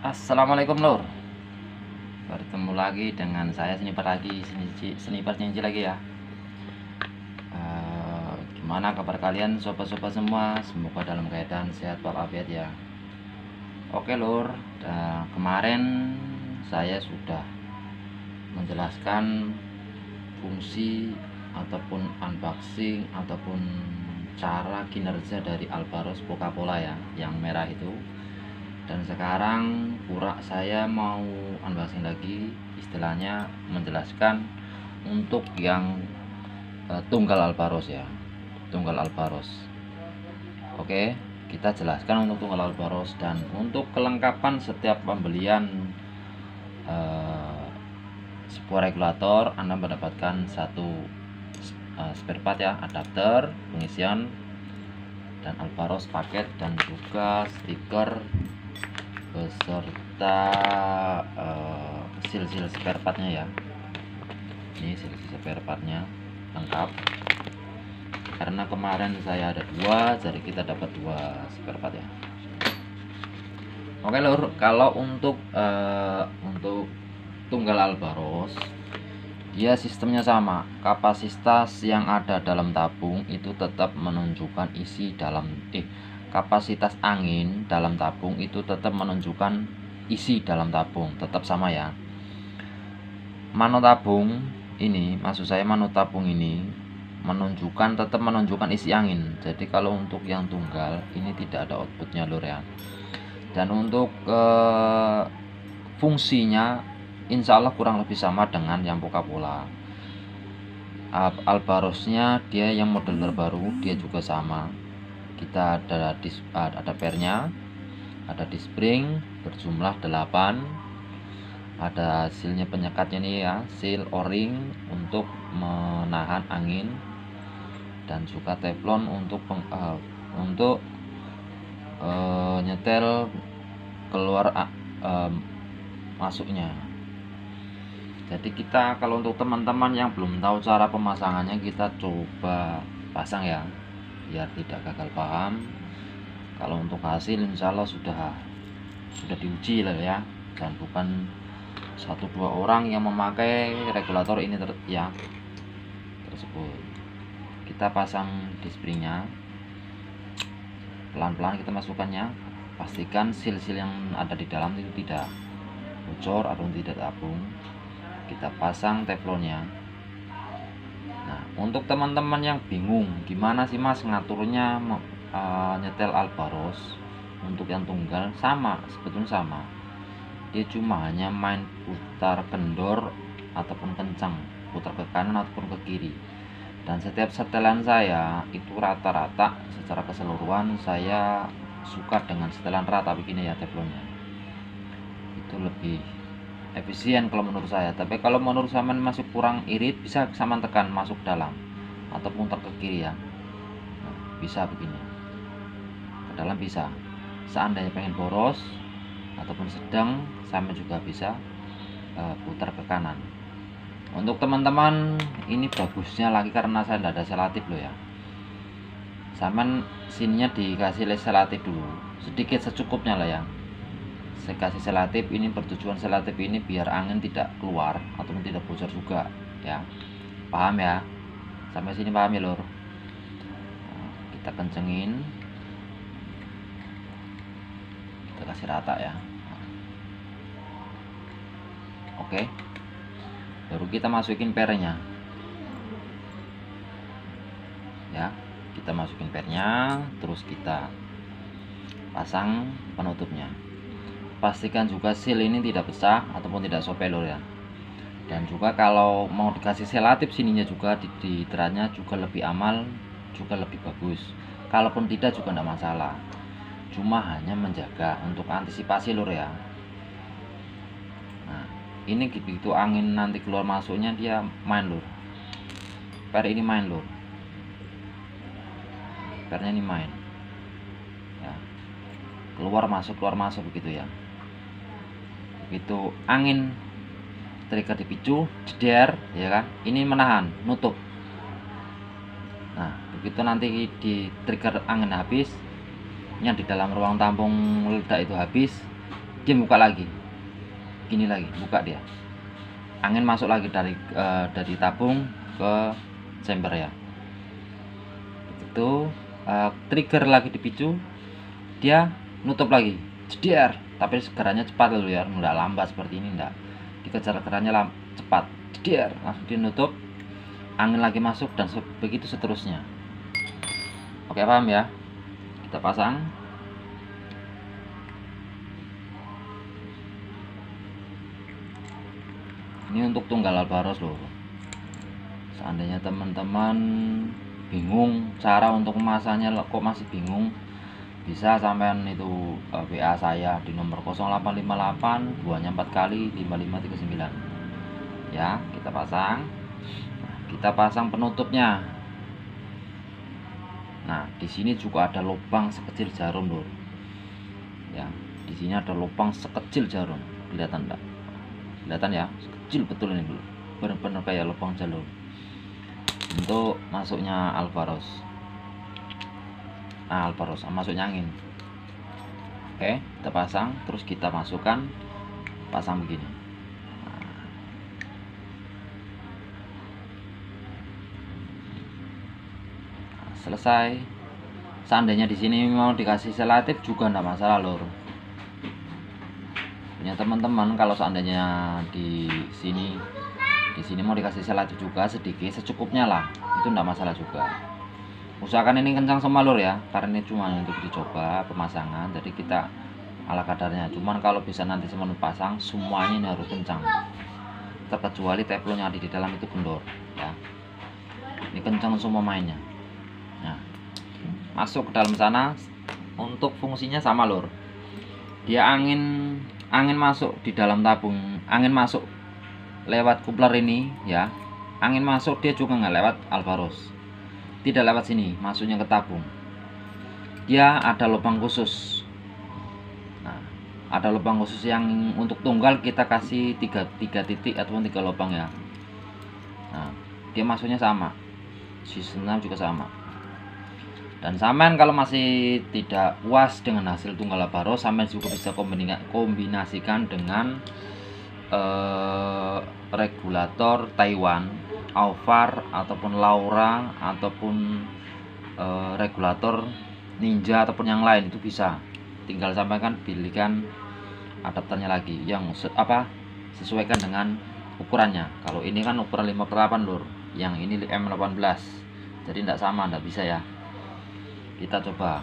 Assalamualaikum Lur. Bertemu lagi dengan saya Sniper lagi, Sniper Cincin lagi ya. Gimana kabar kalian sobat-sobat semua? Semoga dalam keadaan sehat walafiat ya. Oke Lur, kemarin saya sudah menjelaskan fungsi ataupun unboxing ataupun cara kinerja dari Albaros Coca-Cola ya, yang merah itu. Dan sekarang saya mau unboxing lagi, istilahnya menjelaskan untuk yang tunggal Albaros ya, tunggal Albaros. Oke, kita jelaskan untuk tunggal Albaros. Dan untuk kelengkapan setiap pembelian sebuah regulator, Anda mendapatkan satu spare part ya, adapter, pengisian, dan Albaros paket, dan juga stiker beserta sil-sil spare partnya ya. Ini sil-sil spare partnya lengkap, karena kemarin saya ada dua, jadi kita dapat dua spare part ya. Oke Lur, kalau untuk tunggal Albaros, dia sistemnya sama. Kapasitas yang ada dalam tabung itu tetap menunjukkan isi dalam kapasitas angin dalam tabung itu tetap menunjukkan isi dalam tabung, tetap sama ya. Mano tabung ini, maksud saya mano tabung ini tetap menunjukkan isi angin. Jadi kalau untuk yang tunggal ini tidak ada outputnya Lur ya. Dan untuk fungsinya insya Allah kurang lebih sama dengan yang Coca-Cola. Albarosnya dia yang model terbaru, dia juga sama. Kita ada pernya, ada di spring berjumlah 8, ada silnya penyekatnya nih ya, sil o-ring untuk menahan angin, dan juga teflon untuk nyetel keluar masuknya. Jadi kita, kalau untuk teman-teman yang belum tahu cara pemasangannya, kita coba pasang ya, biar tidak gagal paham. Kalau untuk hasil insya Allah sudah diuji lah ya, dan bukan 1-2 orang yang memakai regulator ini tersebut. Kita pasang di springnya, pelan-pelan kita masukkannya, pastikan sil-sil yang ada di dalam itu tidak bocor atau tidak tabung. Kita pasang teflonnya. Nah, untuk teman-teman yang bingung gimana sih Mas ngaturnya nyetel Albaros untuk yang tunggal, sebetulnya sama. Dia cuma hanya main putar kendor ataupun kencang, putar ke kanan ataupun ke kiri. Dan setiap setelan saya itu rata-rata secara keseluruhan saya suka dengan setelan rata begini ya, teflonnya. Itu lebih efisien kalau menurut saya. Tapi kalau menurut Saman masih kurang irit, bisa Saman tekan masuk dalam ataupun putar ke kiri ya. Nah, bisa begini ke dalam, bisa. Seandainya pengen boros ataupun sedang, Saman juga bisa putar ke kanan. Untuk teman-teman ini bagusnya lagi karena saya tidak ada selatif loh ya. Saman sininya dikasih selatif dulu, sedikit secukupnya lah ya. Saya kasih selatif ini, bertujuan selatif ini biar angin tidak keluar ataupun tidak bocor juga ya. Paham ya? Sampai sini paham ya Lur? Nah, kita kencengin, kita kasih rata ya. Oke, baru kita masukin pernya ya. Kita masukin pernya, terus kita pasang penutupnya. Pastikan juga seal ini tidak pecah ataupun tidak sobek Lur ya. Dan juga kalau mau dikasih selatif sininya juga di teranya juga lebih amal, juga lebih bagus. Kalaupun tidak juga tidak masalah, cuma hanya menjaga untuk antisipasi Lur ya. Nah, ini begitu angin nanti keluar masuknya dia main Lur, per ini main Lur, pernya ini main ya, keluar masuk begitu ya. Begitu angin trigger dipicu, jeder ya kan, ini menahan, nutup. Nah, begitu nanti di trigger angin habis, yang di dalam ruang tampung ledak itu habis, dia buka lagi, gini lagi, buka dia, angin masuk lagi dari tabung ke chamber ya. Itu trigger lagi dipicu, dia nutup lagi, jeder. Tapi gerannya cepat loh ya, nggak lambat seperti ini, nggak dikejar gerannya cepat, jeder, langsung dinutup, angin lagi masuk, dan begitu seterusnya. Oke, paham ya? Kita pasang. Ini untuk tunggal Albaros loh. Seandainya teman-teman bingung cara untuk memasangnya, kok masih bingung, bisa sampean itu WA saya di nomor 0858 buahnya 4 kali 5539 ya. Kita pasang. Nah, kita pasang penutupnya. Nah, di sini juga ada lubang sekecil jarum lur ya. Di sini ada lubang sekecil jarum, kelihatan enggak? Kelihatan ya, kecil betul ini dulu, benar-benar kayak lubang jarum untuk masuknya Albaros. Nah, Albaros masuknya angin. Oke, kita pasang, terus kita masukkan, pasang begini. Nah, selesai. Seandainya di sini mau dikasih selotip juga enggak masalah lor. Punya teman-teman kalau seandainya di sini mau dikasih selotip juga sedikit, secukupnya lah, itu enggak masalah juga. Usahakan ini kencang semua lur ya, karena ini cuma untuk dicoba pemasangan, jadi kita ala kadarnya. Cuman kalau bisa nanti semua pasang, semuanya ini harus kencang, terkecuali teflon yang ada di dalam itu kendor ya. Ini kencang semua mainnya. Nah, masuk ke dalam sana. Untuk fungsinya sama lur, dia angin masuk di dalam tabung, angin masuk lewat kupler ini ya, angin masuk dia juga nggak lewat Albaros, tidak lewat sini, masuknya ke tabung. Dia ada lubang khusus. Nah, ada lubang khusus yang untuk tunggal kita kasih tiga titik ataupun 3 lubang ya. Nah, dia masuknya sama, sistemnya juga sama. Dan sampean kalau masih tidak puas dengan hasil tunggal Albaros, sampean juga bisa kombinasikan dengan regulator Taiwan, Alvar ataupun Laura ataupun regulator Ninja ataupun yang lain, itu bisa. Tinggal sampaikan pilihkan adapternya lagi yang sesuaikan dengan ukurannya. Kalau ini kan ukuran 5/8 lur, yang ini M18, jadi tidak sama, tidak bisa ya. Kita coba.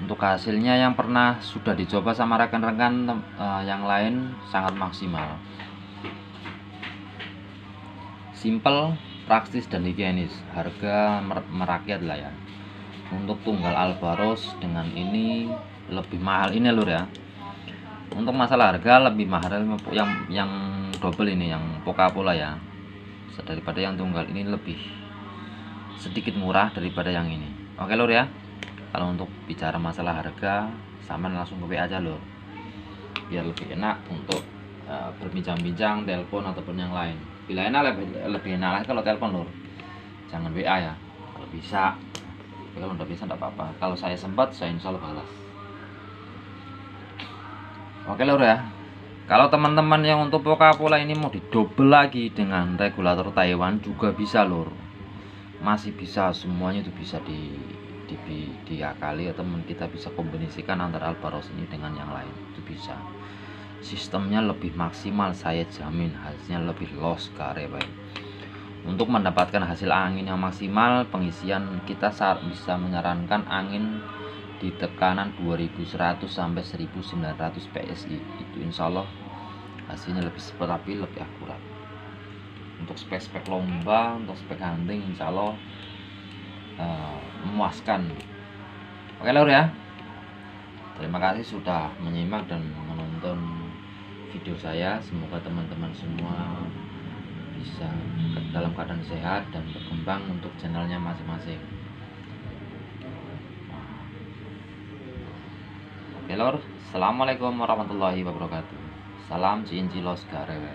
Untuk hasilnya yang pernah sudah dicoba sama rekan-rekan yang lain sangat maksimal, simple, praktis dan higienis, harga merakyat lah ya. Untuk tunggal Albaros dengan ini lebih mahal ini lur ya. Untuk masalah harga lebih mahal yang double ini, yang Poca-Pola ya, daripada yang tunggal ini, lebih sedikit murah daripada yang ini. Oke lur ya. Kalau untuk bicara masalah harga, sama langsung ke WA aja lur, biar lebih enak untuk berbincang-bincang, telepon ataupun yang lain. Bila enak lebih enak kalau telepon lur, jangan WA ya. Kalau bisa, kalau udah bisa enggak apa-apa. Kalau saya sempat, saya insya Allah balas. Oke lur ya. Kalau teman-teman yang untuk Poca-Pola ini mau didobel lagi dengan regulator Taiwan juga bisa lur, masih bisa, semuanya itu bisa diakali, atau kita bisa kombinasikan antara Albaros ini dengan yang lain, itu bisa. Sistemnya lebih maksimal, saya jamin hasilnya lebih los kare baik. Untuk mendapatkan hasil angin yang maksimal, pengisian kita bisa menyarankan angin di tekanan 2100 sampai 1900 PSI, itu insya Allah hasilnya lebih stabil, lebih akurat. Untuk spek lomba, untuk spek hunting, insya Allah memuaskan. Oke lur ya, terima kasih sudah menyimak dan menonton video saya. Semoga teman-teman semua bisa dalam keadaan sehat dan berkembang untuk channelnya masing-masing. Oke lur, assalamualaikum warahmatullahi wabarakatuh. Salam cincilos garewe.